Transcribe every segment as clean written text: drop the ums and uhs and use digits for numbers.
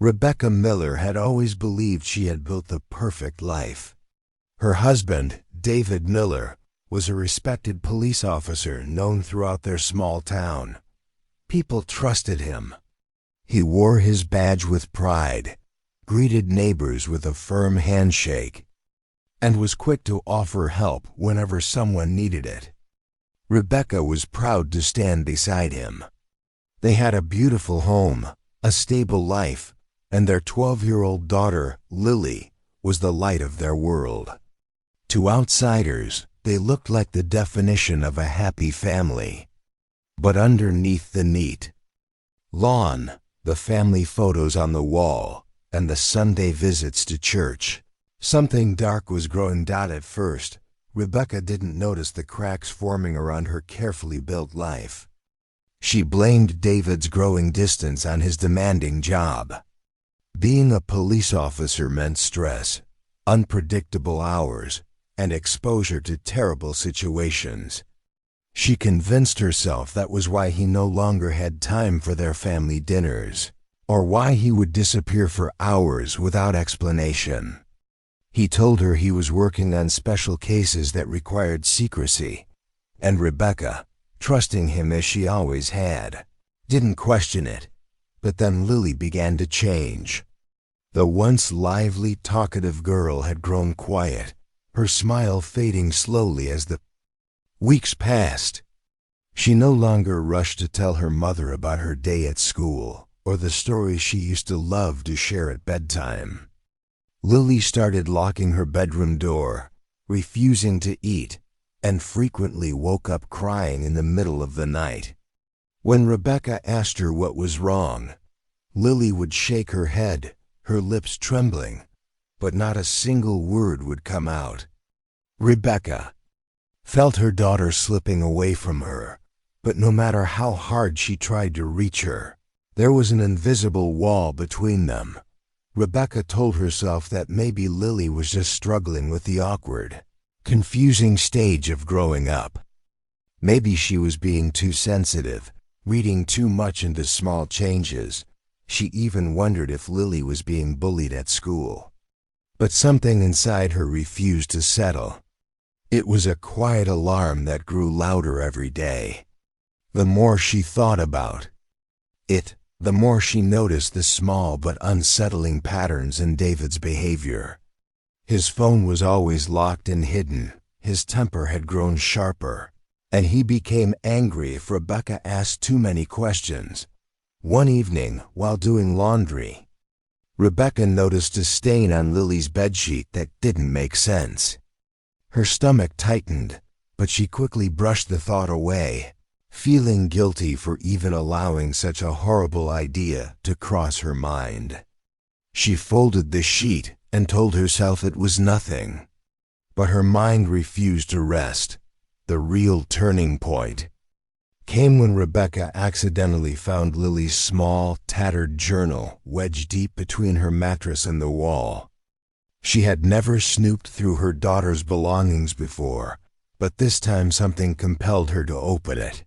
Rebecca Miller had always believed she had built the perfect life. Her husband, David Miller, was a respected police officer known throughout their small town. People trusted him. He wore his badge with pride, greeted neighbors with a firm handshake, and was quick to offer help whenever someone needed it. Rebecca was proud to stand beside him. They had a beautiful home, a stable life, and their 12-year-old daughter, Lily, was the light of their world. To outsiders, they looked like the definition of a happy family. But underneath the neat lawn, the family photos on the wall, and the Sunday visits to church, something dark was growing. At first, Rebecca didn't notice the cracks forming around her carefully built life. She blamed David's growing distance on his demanding job. Being a police officer meant stress, unpredictable hours, and exposure to terrible situations. She convinced herself that was why he no longer had time for their family dinners, or why he would disappear for hours without explanation. He told her he was working on special cases that required secrecy, and Rebecca, trusting him as she always had, didn't question it. But then Lily began to change. The once lively, talkative girl had grown quiet, her smile fading slowly as the weeks passed. She no longer rushed to tell her mother about her day at school or the stories she used to love to share at bedtime. Lily started locking her bedroom door, refusing to eat, and frequently woke up crying in the middle of the night. When Rebecca asked her what was wrong, Lily would shake her head, her lips trembling, but not a single word would come out. Rebecca felt her daughter slipping away from her, but no matter how hard she tried to reach her, there was an invisible wall between them. Rebecca told herself that maybe Lily was just struggling with the awkward, confusing stage of growing up. Maybe she was being too sensitive, reading too much into small changes. She even wondered if Lily was being bullied at school. But something inside her refused to settle. It was a quiet alarm that grew louder every day. The more she thought about it, the more she noticed the small but unsettling patterns in David's behavior. His phone was always locked and hidden, his temper had grown sharper, and he became angry if Rebecca asked too many questions. One evening, while doing laundry, Rebecca noticed a stain on Lily's bedsheet that didn't make sense. Her stomach tightened, but she quickly brushed the thought away, feeling guilty for even allowing such a horrible idea to cross her mind. She folded the sheet and told herself it was nothing. But her mind refused to rest. The real turning point came when Rebecca accidentally found Lily's small, tattered journal wedged deep between her mattress and the wall. She had never snooped through her daughter's belongings before, but this time something compelled her to open it.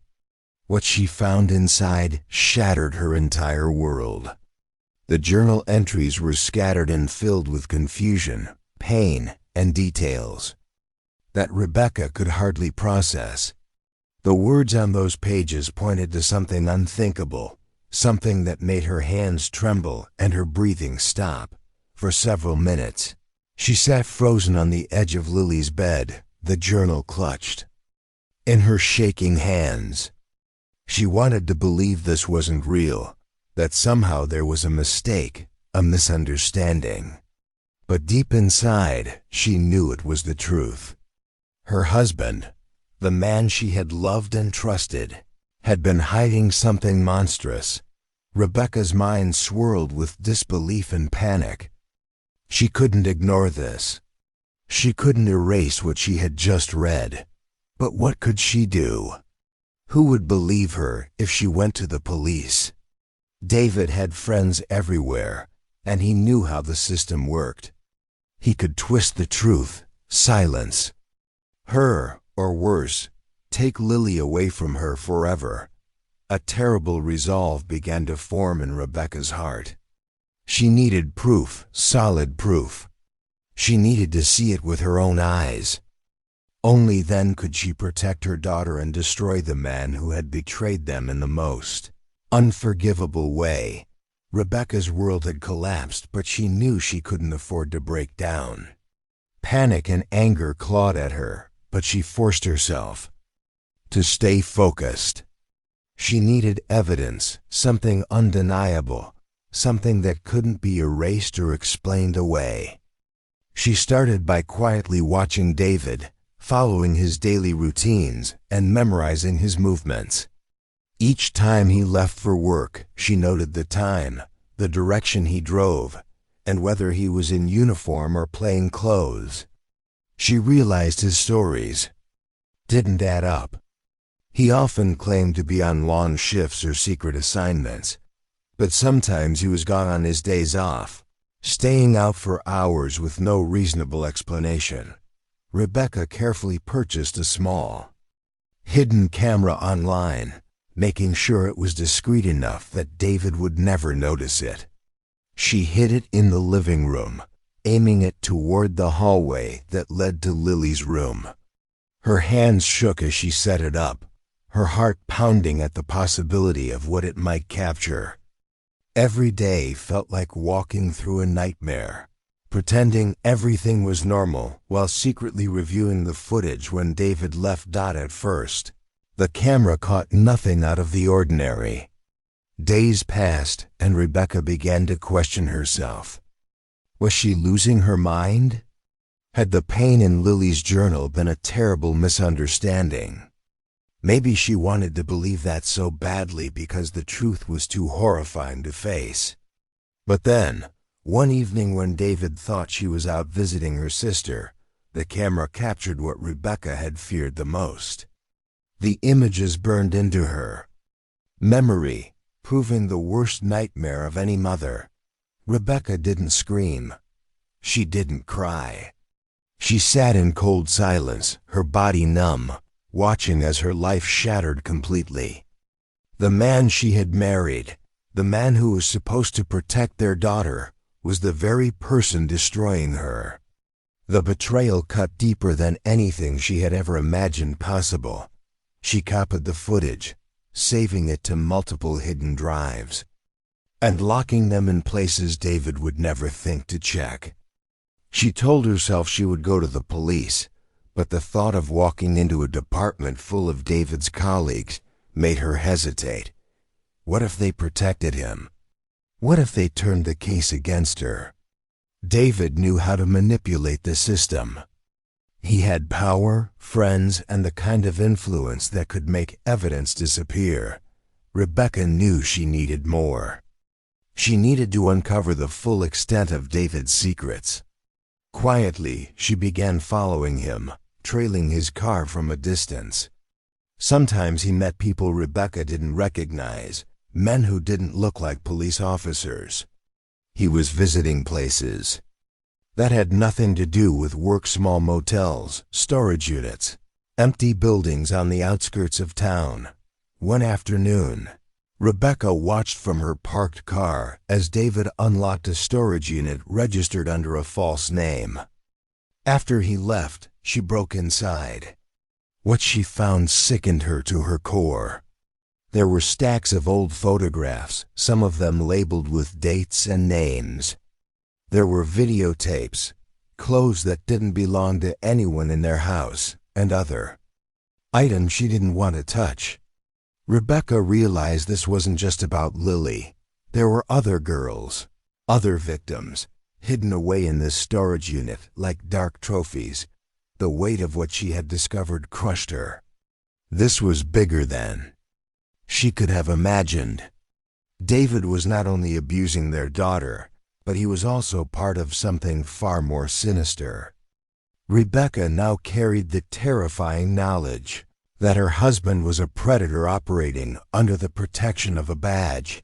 What she found inside shattered her entire world. The journal entries were scattered and filled with confusion, pain, and details that Rebecca could hardly process. The words on those pages pointed to something unthinkable, something that made her hands tremble and her breathing stop. For several minutes, she sat frozen on the edge of Lily's bed, the journal clutched in her shaking hands. She wanted to believe this wasn't real, that somehow there was a mistake, a misunderstanding. But deep inside, she knew it was the truth. Her husband, the man she had loved and trusted, had been hiding something monstrous. Rebecca's mind swirled with disbelief and panic. She couldn't ignore this. She couldn't erase what she had just read. But what could she do? Who would believe her if she went to the police? David had friends everywhere, and he knew how the system worked. He could twist the truth, silence her, or worse, take Lily away from her forever. A terrible resolve began to form in Rebecca's heart. She needed proof, solid proof. She needed to see it with her own eyes. Only then could she protect her daughter and destroy the man who had betrayed them in the most unforgivable way. Rebecca's world had collapsed, but she knew she couldn't afford to break down. Panic and anger clawed at her, but she forced herself to stay focused. She needed evidence, something undeniable, something that couldn't be erased or explained away. She started by quietly watching David, following his daily routines and memorizing his movements. Each time he left for work, she noted the time, the direction he drove, and whether he was in uniform or plain clothes. She realized his stories didn't add up. He often claimed to be on long shifts or secret assignments, but sometimes he was gone on his days off, staying out for hours with no reasonable explanation. Rebecca carefully purchased a small, hidden camera online, making sure it was discreet enough that David would never notice it. She hid it in the living room, aiming it toward the hallway that led to Lily's room. Her hands shook as she set it up, her heart pounding at the possibility of what it might capture. Every day felt like walking through a nightmare, pretending everything was normal while secretly reviewing the footage when David left. At first, the camera caught nothing out of the ordinary. Days passed, and Rebecca began to question herself. Was she losing her mind? Had the pain in Lily's journal been a terrible misunderstanding? Maybe she wanted to believe that so badly because the truth was too horrifying to face. But then, one evening when David thought she was out visiting her sister, the camera captured what Rebecca had feared the most. The images burned into her memory, proving the worst nightmare of any mother. Rebecca didn't scream. She didn't cry. She sat in cold silence, her body numb, watching as her life shattered completely. The man she had married, the man who was supposed to protect their daughter, was the very person destroying her. The betrayal cut deeper than anything she had ever imagined possible. She copied the footage, saving it to multiple hidden drives, and locking them in places David would never think to check. She told herself she would go to the police, but the thought of walking into a department full of David's colleagues made her hesitate. What if they protected him? What if they turned the case against her? David knew how to manipulate the system. He had power, friends, and the kind of influence that could make evidence disappear. Rebecca knew she needed more. She needed to uncover the full extent of David's secrets. Quietly, she began following him, trailing his car from a distance. Sometimes he met people Rebecca didn't recognize, men who didn't look like police officers. He was visiting places that had nothing to do with work: small motels, storage units, empty buildings on the outskirts of town. One afternoon, Rebecca watched from her parked car as David unlocked a storage unit registered under a false name. After he left, she broke inside. What she found sickened her to her core. There were stacks of old photographs, some of them labeled with dates and names. There were videotapes, clothes that didn't belong to anyone in their house, and other items she didn't want to touch. Rebecca realized this wasn't just about Lily. There were other girls, other victims, hidden away in this storage unit like dark trophies. The weight of what she had discovered crushed her. This was bigger than she could have imagined. David was not only abusing their daughter, but he was also part of something far more sinister. Rebecca now carried the terrifying knowledge that her husband was a predator operating under the protection of a badge.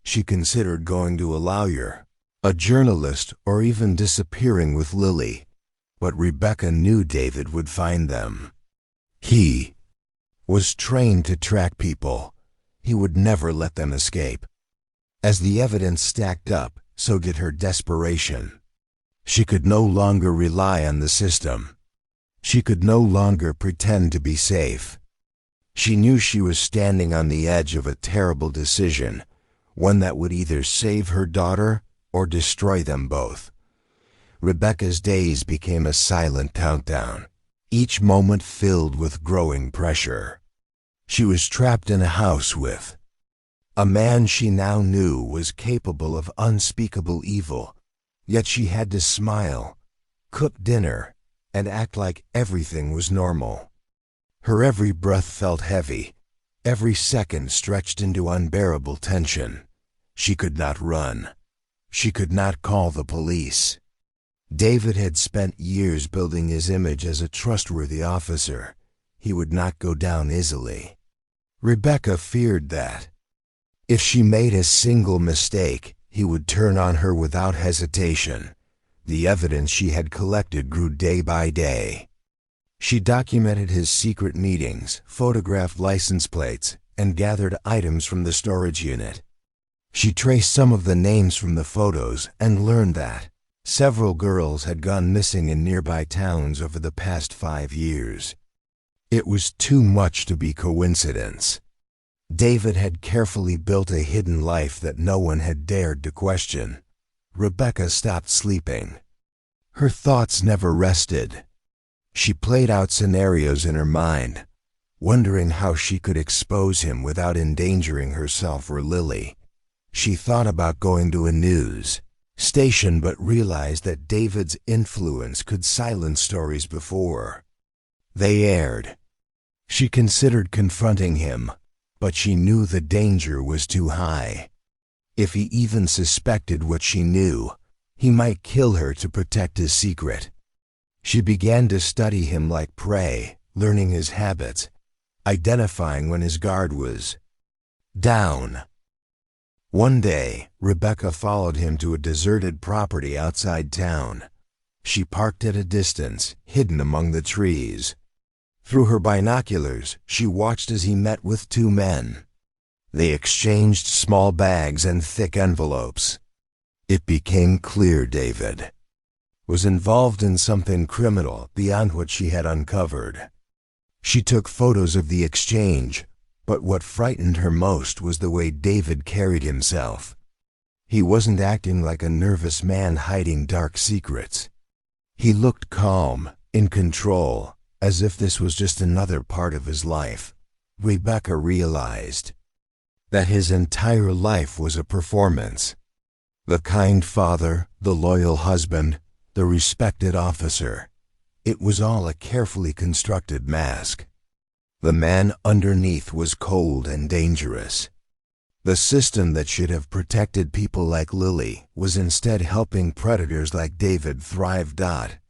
She considered going to a lawyer, a journalist, or even disappearing with Lily. But Rebecca knew David would find them. He was trained to track people. He would never let them escape. As the evidence stacked up, so did her desperation. She could no longer rely on the system. She could no longer pretend to be safe. She knew she was standing on the edge of a terrible decision, one that would either save her daughter or destroy them both. Rebecca's days became a silent countdown, each moment filled with growing pressure. She was trapped in a house with a man she now knew was capable of unspeakable evil, yet she had to smile, cook dinner, and act like everything was normal. Her every breath felt heavy, every second stretched into unbearable tension. She could not run. She could not call the police. David had spent years building his image as a trustworthy officer. He would not go down easily. Rebecca feared that if she made a single mistake, he would turn on her without hesitation. The evidence she had collected grew day by day. She documented his secret meetings, photographed license plates, and gathered items from the storage unit. She traced some of the names from the photos and learned that several girls had gone missing in nearby towns over the past 5 years. It was too much to be coincidence. David had carefully built a hidden life that no one had dared to question. Rebecca stopped sleeping. Her thoughts never rested. She played out scenarios in her mind, wondering how she could expose him without endangering herself or Lily. She thought about going to a news station but realized that David's influence could silence stories before they aired. She considered confronting him, but she knew the danger was too high. If he even suspected what she knew, he might kill her to protect his secret. She began to study him like prey, learning his habits, identifying when his guard was down. One day, Rebecca followed him to a deserted property outside town. She parked at a distance, hidden among the trees. Through her binoculars, she watched as he met with 2 men. They exchanged small bags and thick envelopes. It became clear David was involved in something criminal beyond what she had uncovered. She took photos of the exchange, but what frightened her most was the way David carried himself. He wasn't acting like a nervous man hiding dark secrets. He looked calm, in control, as if this was just another part of his life. Rebecca realized that his entire life was a performance. The kind father, the loyal husband, the respected officer. It was all a carefully constructed mask. The man underneath was cold and dangerous. The system that should have protected people like Lily was instead helping predators like David thrive.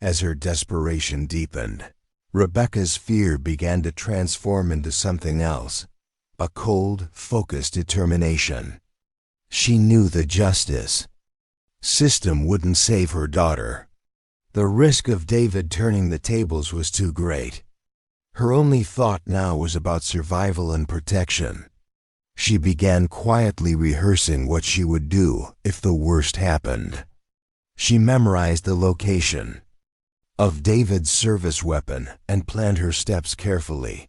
As her desperation deepened, Rebecca's fear began to transform into something else, a cold, focused determination. She knew the justice system wouldn't save her daughter. The risk of David turning the tables was too great. Her only thought now was about survival and protection. She began quietly rehearsing what she would do if the worst happened. She memorized the location of David's service weapon and planned her steps carefully.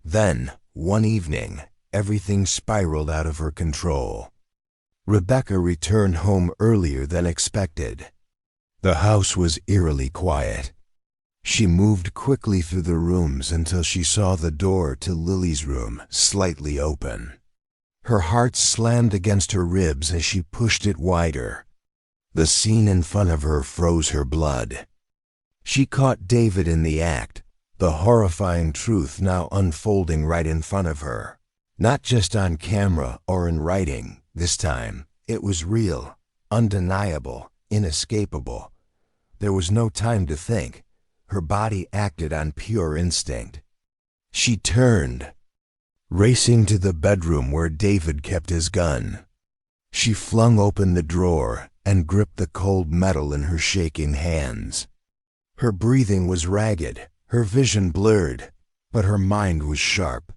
Then, one evening, everything spiraled out of her control. Rebecca returned home earlier than expected. The house was eerily quiet. She moved quickly through the rooms until she saw the door to Lily's room slightly open. Her heart slammed against her ribs as she pushed it wider. The scene in front of her froze her blood. She caught David in the act, the horrifying truth now unfolding right in front of her. Not just on camera or in writing, this time. It was real, undeniable, inescapable. There was no time to think. Her body acted on pure instinct. She turned, racing to the bedroom where David kept his gun. She flung open the drawer and gripped the cold metal in her shaking hands. Her breathing was ragged, her vision blurred, but her mind was sharp.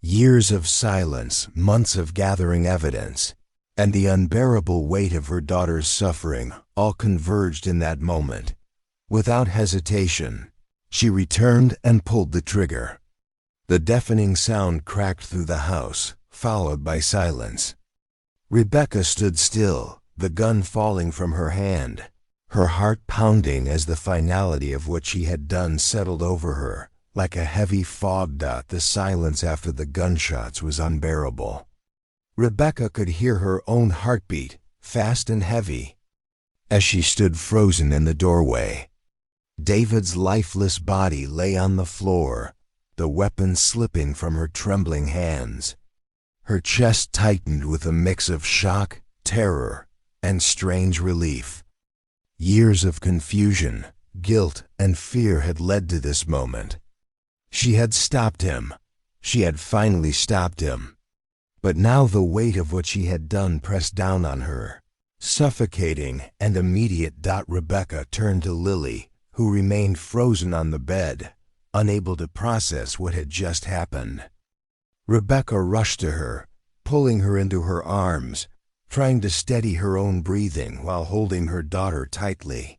Years of silence, months of gathering evidence. and the unbearable weight of her daughter's suffering all converged in that moment. Without hesitation, she returned and pulled the trigger. The deafening sound cracked through the house, followed by silence. Rebecca stood still, the gun falling from her hand, her heart pounding as the finality of what she had done settled over her. Like a heavy fog dot, the silence after the gunshots was unbearable. Rebecca could hear her own heartbeat, fast and heavy, as she stood frozen in the doorway. David's lifeless body lay on the floor, the weapon slipping from her trembling hands. Her chest tightened with a mix of shock, terror, and strange relief. Years of confusion, guilt, and fear had led to this moment. She had stopped him. She had finally stopped him. But now the weight of what she had done pressed down on her, suffocating and immediate. Rebecca turned to Lily, who remained frozen on the bed, unable to process what had just happened. Rebecca rushed to her, pulling her into her arms, trying to steady her own breathing while holding her daughter tightly.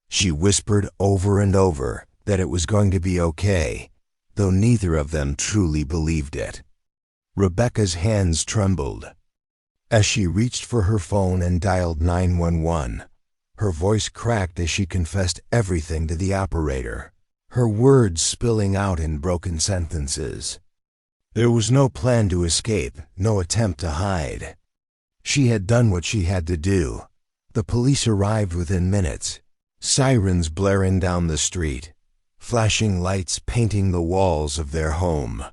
She whispered over and over that it was going to be okay, though neither of them truly believed it. Rebecca's hands trembled. As she reached for her phone and dialed 911, her voice cracked as she confessed everything to the operator, her words spilling out in broken sentences. There was no plan to escape, no attempt to hide. She had done what she had to do. The police arrived within minutes, sirens blaring down the street, flashing lights painting the walls of their home.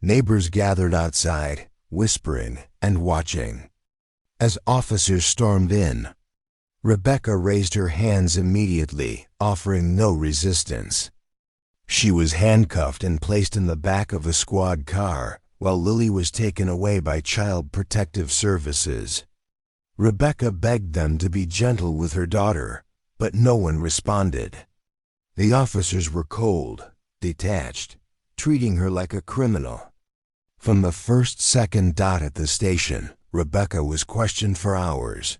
Neighbors gathered outside, whispering and watching. As officers stormed in, Rebecca raised her hands immediately, offering no resistance. She was handcuffed and placed in the back of a squad car, while Lily was taken away by Child Protective Services. Rebecca begged them to be gentle with her daughter, but no one responded. The officers were cold, detached, treating her like a criminal. From the first second at the station, Rebecca was questioned for hours.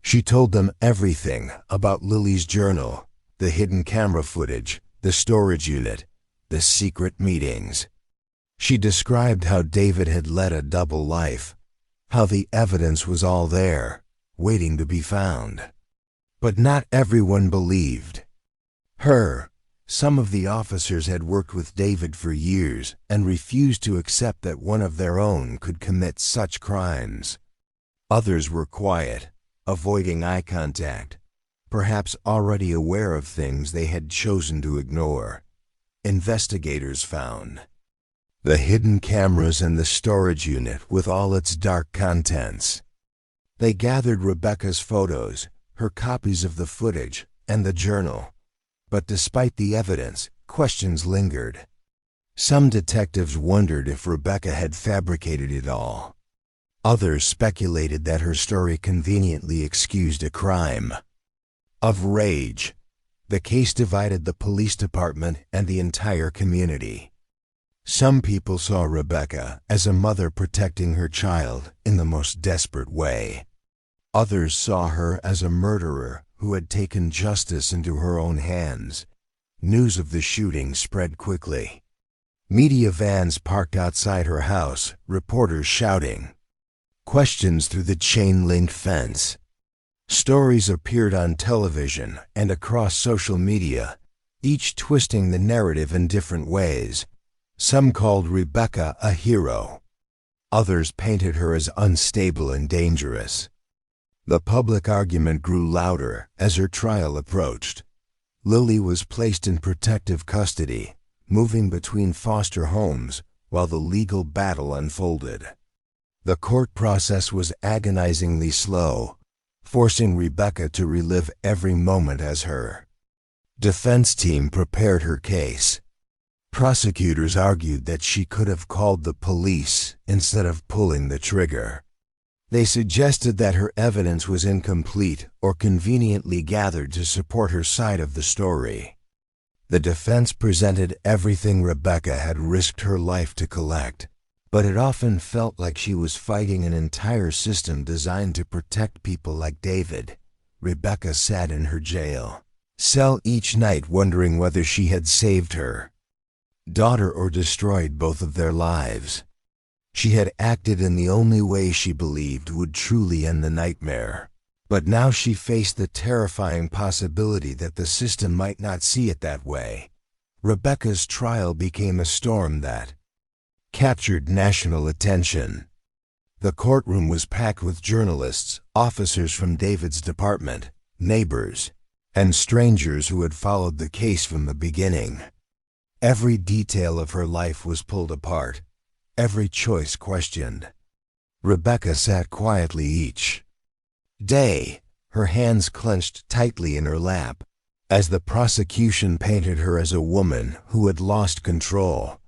She told them everything about Lily's journal, the hidden camera footage, the storage unit, the secret meetings. She described how David had led a double life, how the evidence was all there, waiting to be found. But not everyone believed her. Some of the officers had worked with David for years and refused to accept that one of their own could commit such crimes. Others were quiet, avoiding eye contact, perhaps already aware of things they had chosen to ignore. Investigators found the hidden cameras and the storage unit with all its dark contents. They gathered Rebecca's photos, her copies of the footage, and the journal. But despite the evidence, questions lingered. Some detectives wondered if Rebecca had fabricated it all. Others speculated that her story conveniently excused a crime. Of rage, the case divided the police department and the entire community. Some people saw Rebecca as a mother protecting her child in the most desperate way. Others saw her as a murderer who had taken justice into her own hands. News of the shooting spread quickly. Media vans parked outside her house, reporters shouting. Questions through the chain-link fence. Stories appeared on television and across social media, each twisting the narrative in different ways. Some called Rebecca a hero. Others painted her as unstable and dangerous. The public argument grew louder as her trial approached. Lily was placed in protective custody, moving between foster homes while the legal battle unfolded. The court process was agonizingly slow, forcing Rebecca to relive every moment as her defense team prepared her case. Prosecutors argued that she could have called the police instead of pulling the trigger. They suggested that her evidence was incomplete or conveniently gathered to support her side of the story. The defense presented everything Rebecca had risked her life to collect, but it often felt like she was fighting an entire system designed to protect people like David. Rebecca sat in her jail cell each night wondering whether she had saved her daughter or destroyed both of their lives. She had acted in the only way she believed would truly end the nightmare. But now she faced the terrifying possibility that the system might not see it that way. Rebecca's trial became a storm that captured national attention. The courtroom was packed with journalists, officers from David's department, neighbors, and strangers who had followed the case from the beginning. Every detail of her life was pulled apart, every choice questioned. Rebecca sat quietly each day, her hands clenched tightly in her lap, as the prosecution painted her as a woman who had lost control,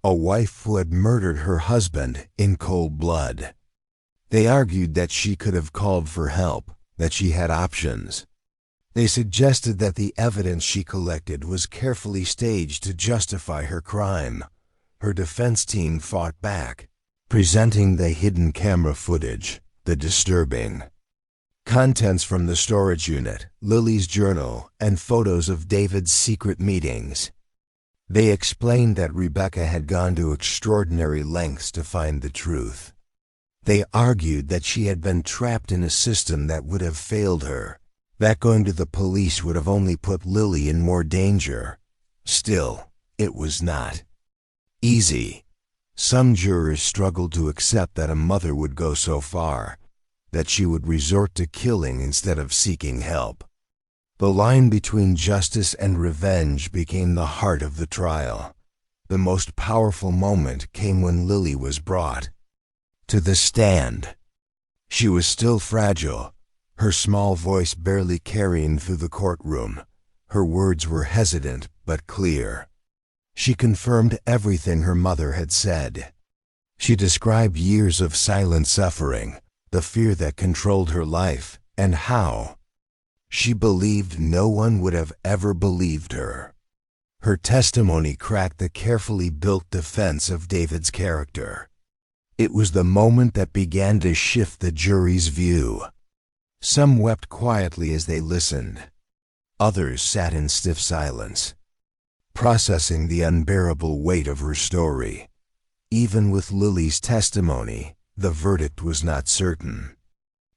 a wife who had murdered her husband in cold blood. They argued that she could have called for help, that she had options. They suggested that the evidence she collected was carefully staged to justify her crime. Her defense team fought back, presenting the hidden camera footage, the disturbing contents from the storage unit, Lily's journal, and photos of David's secret meetings. They explained that Rebecca had gone to extraordinary lengths to find the truth. They argued that she had been trapped in a system that would have failed her, that going to the police would have only put Lily in more danger. Still, it was not easy. Some jurors struggled to accept that a mother would go so far, that she would resort to killing instead of seeking help. The line between justice and revenge became the heart of the trial. The most powerful moment came when Lily was brought to the stand. She was still fragile, her small voice barely carrying through the courtroom. Her words were hesitant but clear. She confirmed everything her mother had said. She described years of silent suffering, the fear that controlled her life, and how she believed no one would have ever believed her. Her testimony cracked the carefully built defense of David's character. It was the moment that began to shift the jury's view. Some wept quietly as they listened. Others sat in stiff silence, processing the unbearable weight of her story. Even with Lily's testimony, the verdict was not certain.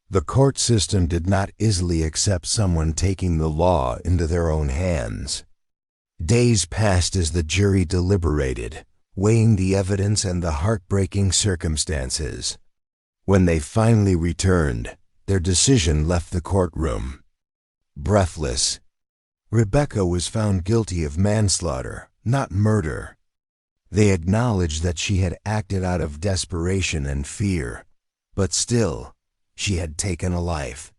The court system did not easily accept someone taking the law into their own hands. Days passed as the jury deliberated, weighing the evidence and the heartbreaking circumstances. When they finally returned, their decision left the courtroom breathless. Rebecca was found guilty of manslaughter, not murder. They acknowledged that she had acted out of desperation and fear, but still, she had taken a life.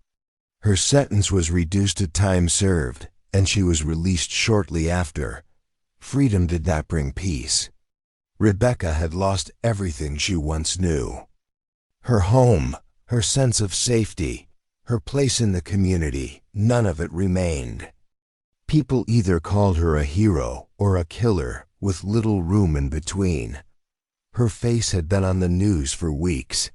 Her sentence was reduced to time served, and she was released shortly after. Freedom did not bring peace. Rebecca had lost everything she once knew. Her home, her sense of safety, her place in the community, none of it remained. People either called her a hero or a killer, with little room in between. Her face had been on the news for weeks.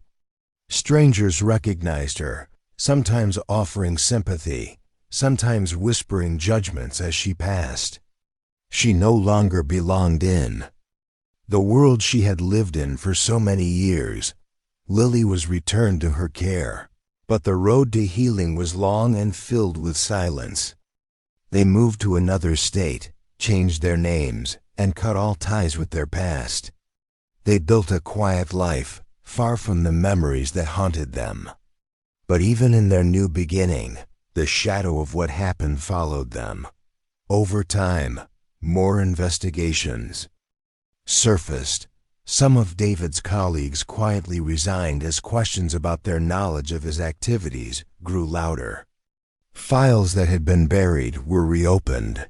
Strangers recognized her, sometimes offering sympathy, sometimes whispering judgments as she passed. She no longer belonged in the world she had lived in for so many years. Lily was returned to her care, but the road to healing was long and filled with silence. They moved to another state, changed their names, and cut all ties with their past. They built a quiet life, far from the memories that haunted them. But even in their new beginning, the shadow of what happened followed them. Over time, more investigations surfaced. Some of David's colleagues quietly resigned as questions about their knowledge of his activities grew louder. Files that had been buried were reopened.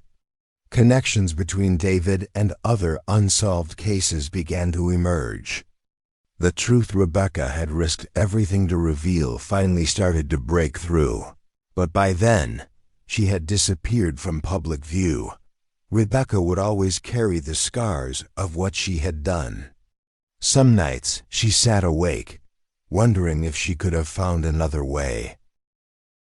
Connections between David and other unsolved cases began to emerge. The truth Rebecca had risked everything to reveal finally started to break through. But by then, she had disappeared from public view. Rebecca would always carry the scars of what she had done. Some nights she sat awake, wondering if she could have found another way.